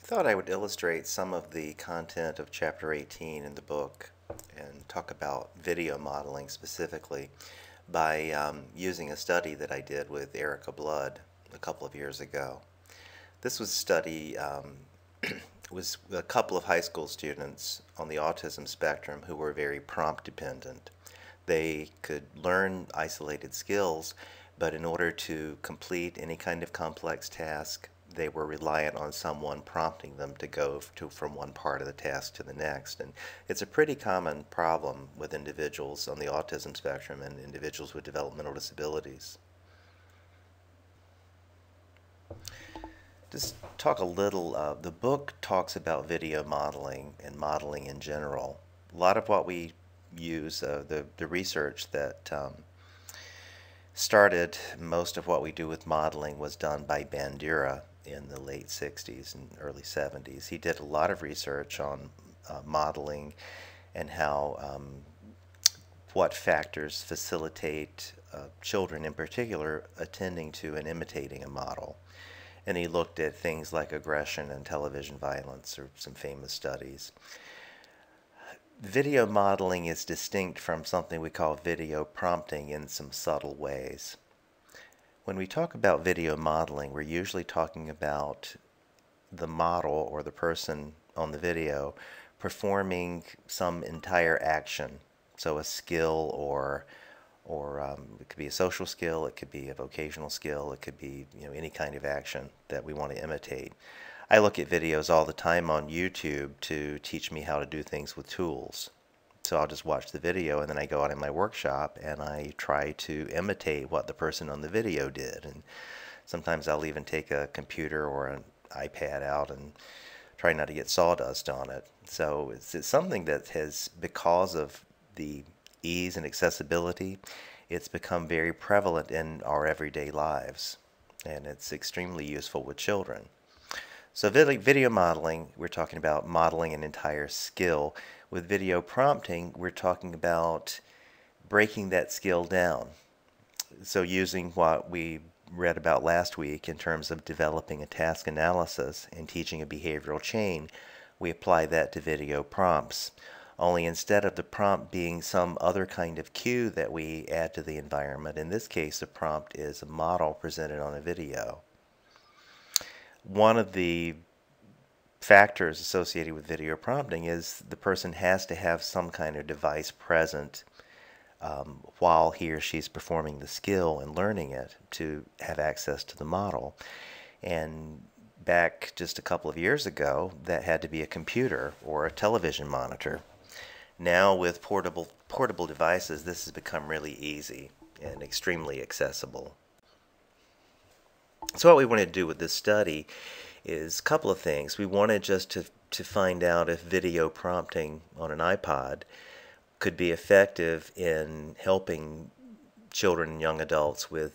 Thought I would illustrate some of the content of Chapter 18 in the book and talk about video modeling specifically by using a study that I did with Erica Blood a couple of years ago. This was a study was a couple of high school students on the autism spectrum who were very prompt dependent. They could learn isolated skills, but in order to complete any kind of complex task, they were reliant on someone prompting them to go from one part of the task to the next. And it's a pretty common problem with individuals on the autism spectrum and individuals with developmental disabilities. Just talk a little, the book talks about video modeling and modeling in general. A lot of what we use, the research that started most of what we do with modeling was done by Bandura in the late 60s and early 70s. He did a lot of research on modeling and how what factors facilitate children in particular attending to and imitating a model. And he looked at things like aggression and television violence, or some famous studies. Video modeling is distinct from something we call video prompting in some subtle ways. When we talk about video modeling, we're usually talking about the model or the person on the video performing some entire action. So a skill or it could be a social skill, it could be a vocational skill, it could be any kind of action that we want to imitate. I look at videos all the time on YouTube to teach me how to do things with tools. So I'll just watch the video and then I go out in my workshop and I try to imitate what the person on the video did. And sometimes I'll even take a computer or an iPad out and try not to get sawdust on it. So it's something that has, because of the ease and accessibility, it's become very prevalent in our everyday lives. And it's extremely useful with children. So video modeling, we're talking about modeling an entire skill. With video prompting, we're talking about breaking that skill down. So using what we read about last week in terms of developing a task analysis and teaching a behavioral chain, we apply that to video prompts. Only instead of the prompt being some other kind of cue that we add to the environment, in this case the prompt is a model presented on a video. One of the factors associated with video prompting is the person has to have some kind of device present while he or she's performing the skill and learning it to have access to the model. And back just a couple of years ago, that had to be a computer or a television monitor. Now with portable devices, this has become really easy and extremely accessible. So what we wanted to do with this study is a couple of things. We wanted just to find out if video prompting on an iPod could be effective in helping children and young adults with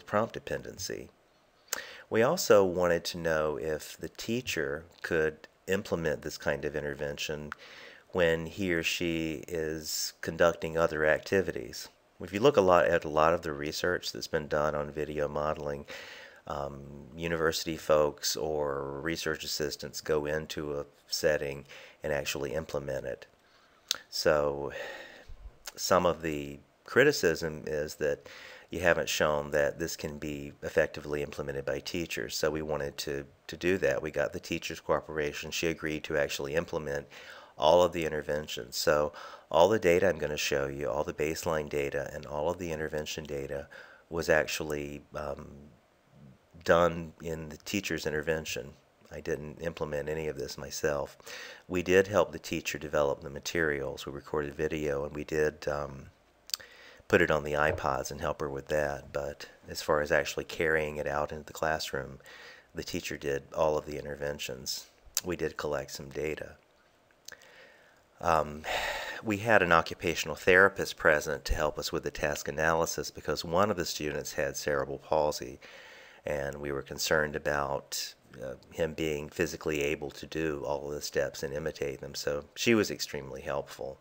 prompt dependency. We also wanted to know if the teacher could implement this kind of intervention when he or she is conducting other activities. If you look at a lot of the research that's been done on video modeling, university folks or research assistants go into a setting and actually implement it. So some of the criticism is that you haven't shown that this can be effectively implemented by teachers. So we wanted to do that. We got the teacher's cooperation. She agreed to actually implement all of the interventions. So all the data I'm going to show you, all the baseline data and all of the intervention data was actually done in the teacher's intervention. I didn't implement any of this myself. We did help the teacher develop the materials. We recorded video and we did put it on the iPods and help her with that. But as far as actually carrying it out into the classroom, the teacher did all of the interventions. We did collect some data. We had an occupational therapist present to help us with the task analysis because one of the students had cerebral palsy and we were concerned about him being physically able to do all of the steps and imitate them, so she was extremely helpful.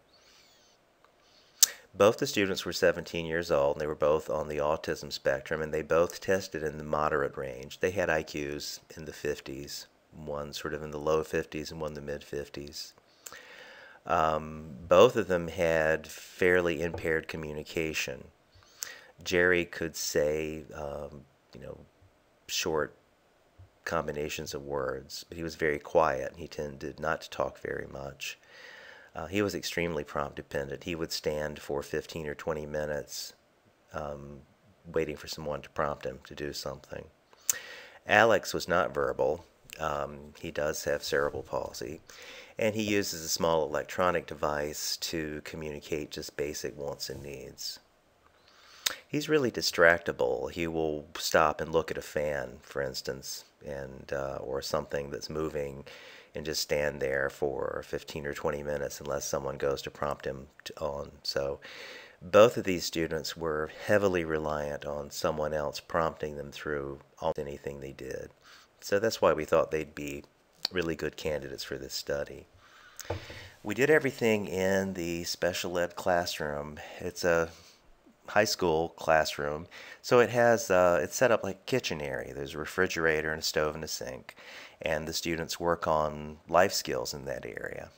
Both the students were 17 years old and they were both on the autism spectrum and they both tested in the moderate range. They had IQs in the 50s, one sort of in the low 50s and one in the mid 50s. Both of them had fairly impaired communication. Jerry could say, short combinations of words, but he was very quiet. He tended not to talk very much. He was extremely prompt dependent. He would stand for 15 or 20 minutes waiting for someone to prompt him to do something. Alex was not verbal. He does have cerebral palsy, and he uses a small electronic device to communicate just basic wants and needs. He's really distractible. He will stop and look at a fan, for instance, and or something that's moving, and just stand there for 15 or 20 minutes unless someone goes to prompt him on. So both of these students were heavily reliant on someone else prompting them through almost anything they did. So that's why we thought they'd be really good candidates for this study. We did everything in the special ed classroom. It's a high school classroom, so it has it's set up like a kitchen area. There's a refrigerator and a stove and a sink, and the students work on life skills in that area.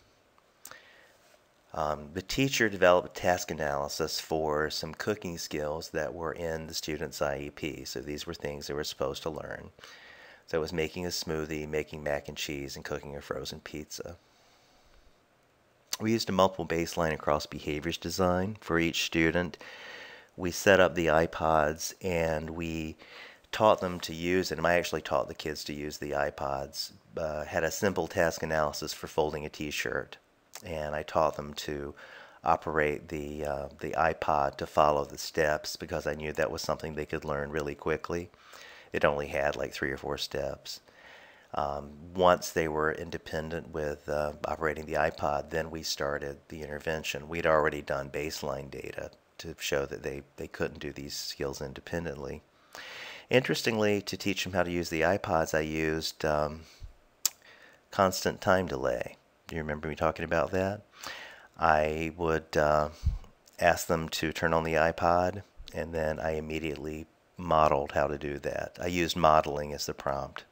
The teacher developed a task analysis for some cooking skills that were in the students' IEP. So these were things they were supposed to learn. So it was making a smoothie, making mac and cheese, and cooking a frozen pizza. We used a multiple baseline across behaviors design for each student. We set up the iPods and we taught them to use it. And I actually taught the kids to use the iPods. Had a simple task analysis for folding a t-shirt. And I taught them to operate the iPod to follow the steps because I knew that was something they could learn really quickly. It only had like 3 or 4 steps. Once they were independent with operating the iPod, then we started the intervention. We'd already done baseline data to show that they couldn't do these skills independently. Interestingly, to teach them how to use the iPods, I used constant time delay. Do you remember me talking about that? I would ask them to turn on the iPod, and then I immediately modeled how to do that. I used modeling as the prompt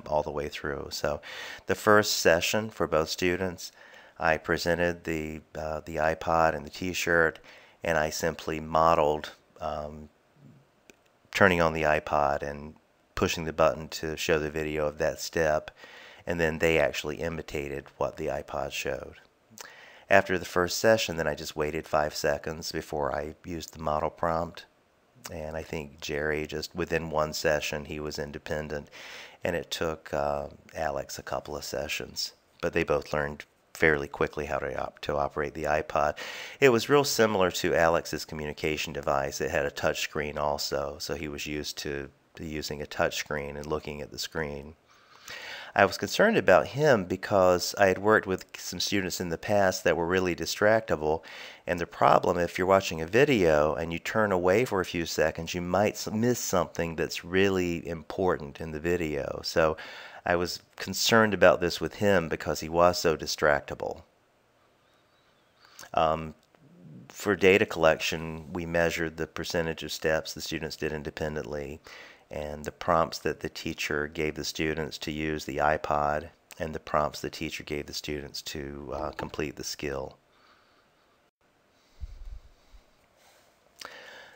all the way through. So the first session for both students, I presented the iPod and the t-shirt, and I simply modeled turning on the iPod and pushing the button to show the video of that step, and then they actually imitated what the iPod showed. After the first session, then I just waited 5 seconds before I used the model prompt. And I think Jerry, just within 1 session, he was independent. And it took Alex a couple of sessions. But they both learned fairly quickly how to operate the iPod. It was real similar to Alex's communication device. It had a touch screen also, so he was used to using a touch screen and looking at the screen. I was concerned about him because I had worked with some students in the past that were really distractible, and the problem, if you're watching a video and you turn away for a few seconds, you might miss something that's really important in the video. So I was concerned about this with him because he was so distractible. For data collection, we measured the percentage of steps the students did independently, and the prompts that the teacher gave the students to use the iPod, and the prompts the teacher gave the students to complete the skill.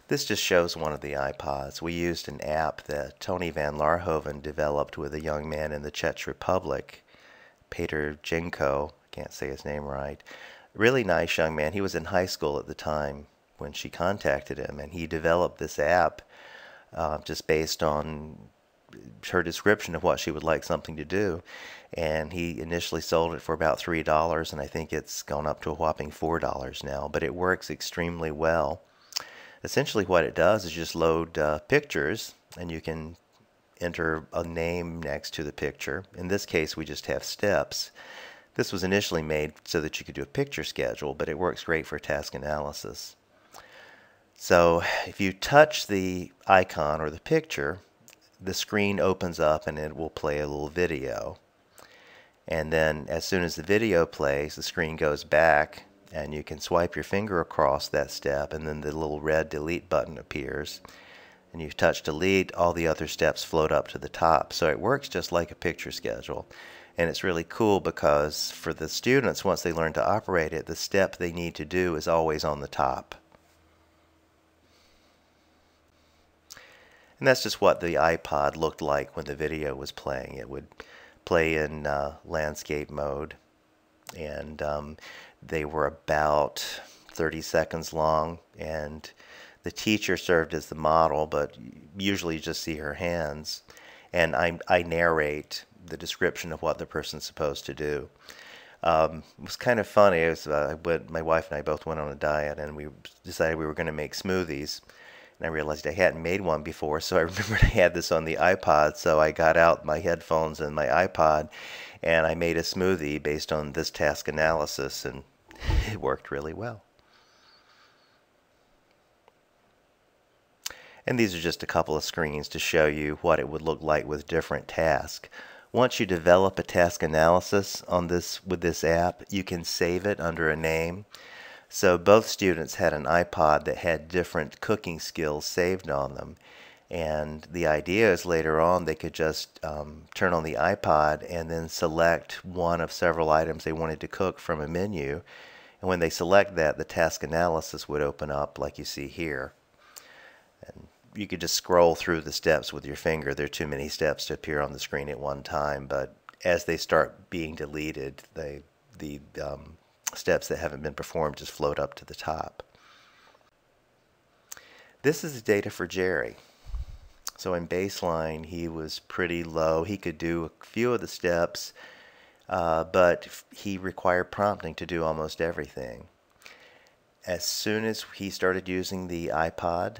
This just shows one of the iPods. We used an app that Tony Van Laarhoven developed with a young man in the Czech Republic, Peter Jenko, can't say his name right. Really nice young man. He was in high school at the time when she contacted him, and he developed this app just based on her description of what she would like something to do. And he initially sold it for about $3, and I think it's gone up to a whopping $4 now, but it works extremely well. Essentially what it does is just load pictures, and you can enter a name next to the picture. In this case, we just have steps. This was initially made so that you could do a picture schedule, but it works great for task analysis. So if you touch the icon or the picture, the screen opens up and it will play a little video. And then as soon as the video plays, the screen goes back and you can swipe your finger across that step, and then the little red delete button appears. and you touch delete, all the other steps float up to the top. So it works just like a picture schedule. And it's really cool because for the students, once they learn to operate it, the step they need to do is always on the top. And that's just what the iPod looked like when the video was playing. It would play in landscape mode, and they were about 30 seconds long, and the teacher served as the model, but usually you just see her hands, and I narrate the description of what the person's supposed to do. It was kind of funny. My wife and I both went on a diet, and we decided we were going to make smoothies. And I realized I hadn't made one before, so I remembered I had this on the iPod, so I got out my headphones and my iPod, and I made a smoothie based on this task analysis, and it worked really well. And these are just a couple of screens to show you what it would look like with different tasks. Once you develop a task analysis on with this app, you can save it under a name. So both students had an iPod that had different cooking skills saved on them. And the idea is later on they could just turn on the iPod and then select one of several items they wanted to cook from a menu. And when they select that, the task analysis would open up like you see here. And you could just scroll through the steps with your finger. There are too many steps to appear on the screen at one time, but as they start being deleted, the steps that haven't been performed just float up to the top. This is the data for Jerry. So in baseline, he was pretty low. He could do a few of the steps, but he required prompting to do almost everything. As soon as he started using the iPod,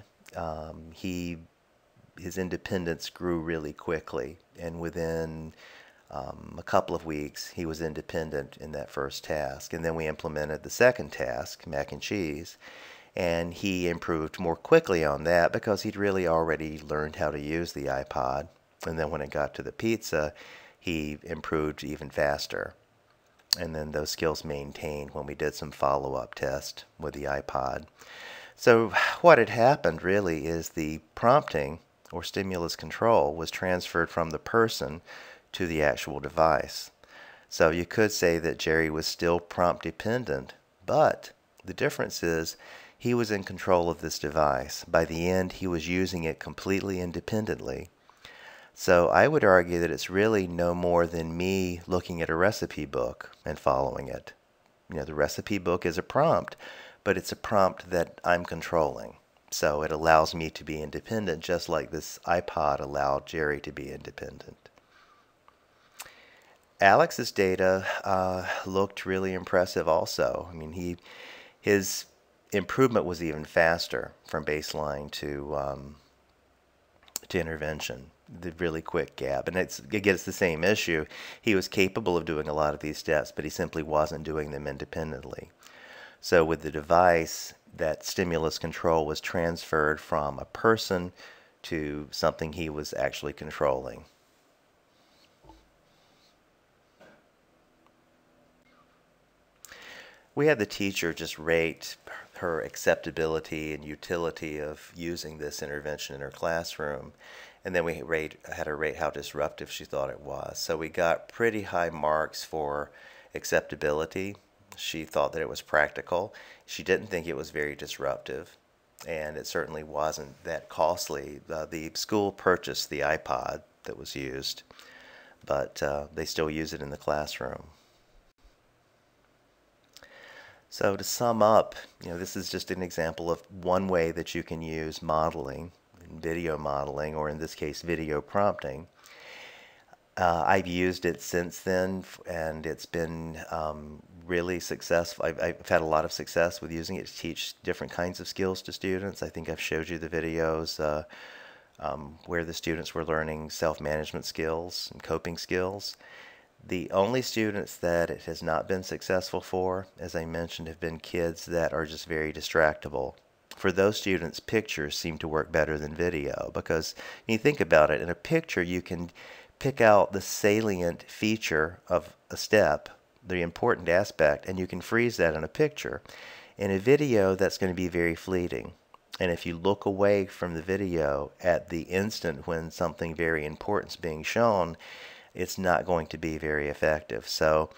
his independence grew really quickly, and within a couple of weeks he was independent in that first task. And then we implemented the second task, mac and cheese, and he improved more quickly on that because he'd really already learned how to use the iPod. And then when it got to the pizza, he improved even faster. And then those skills maintained when we did some follow-up tests with the iPod. So what had happened really is the prompting or stimulus control was transferred from the person to the actual device. So you could say that Jerry was still prompt dependent, but the difference is he was in control of this device. By the end, he was using it completely independently. So I would argue that it's really no more than me looking at a recipe book and following it. You know, the recipe book is a prompt, but it's a prompt that I'm controlling. So it allows me to be independent, just like this iPod allowed Jerry to be independent. Alex's data looked really impressive also. I mean, his improvement was even faster from baseline to intervention. The really quick gap, and it's the same issue. He was capable of doing a lot of these steps, but he simply wasn't doing them independently. So with the device, that stimulus control was transferred from a person to something he was actually controlling. We had the teacher just rate her acceptability and utility of using this intervention in her classroom, and then we had her rate how disruptive she thought it was. So we got pretty high marks for acceptability. She thought that it was practical. She didn't think it was very disruptive, and it certainly wasn't that costly. The school purchased the iPod that was used, but they still use it in the classroom. So to sum up, this is just an example of one way that you can use modeling, video modeling, or in this case, video prompting. I've used it since then, and it's been really successful. I've had a lot of success with using it to teach different kinds of skills to students. I think I've showed you the videos where the students were learning self-management skills and coping skills. The only students that it has not been successful for, as I mentioned, have been kids that are just very distractible. For those students, pictures seem to work better than video, because when you think about it, in a picture you can pick out the salient feature of a step, the important aspect, and you can freeze that in a picture. In a video, that's going to be very fleeting. And if you look away from the video at the instant when something very important is being shown, it's not going to be very effective. So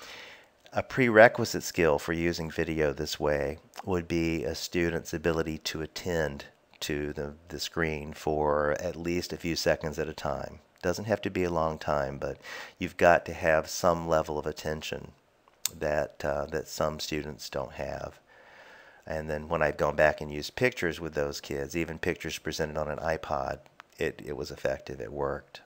a prerequisite skill for using video this way would be a student's ability to attend to the screen for at least a few seconds at a time. Doesn't have to be a long time, but you've got to have some level of attention that some students don't have. And then when I've gone back and used pictures with those kids, even pictures presented on an iPod, it was effective. It worked.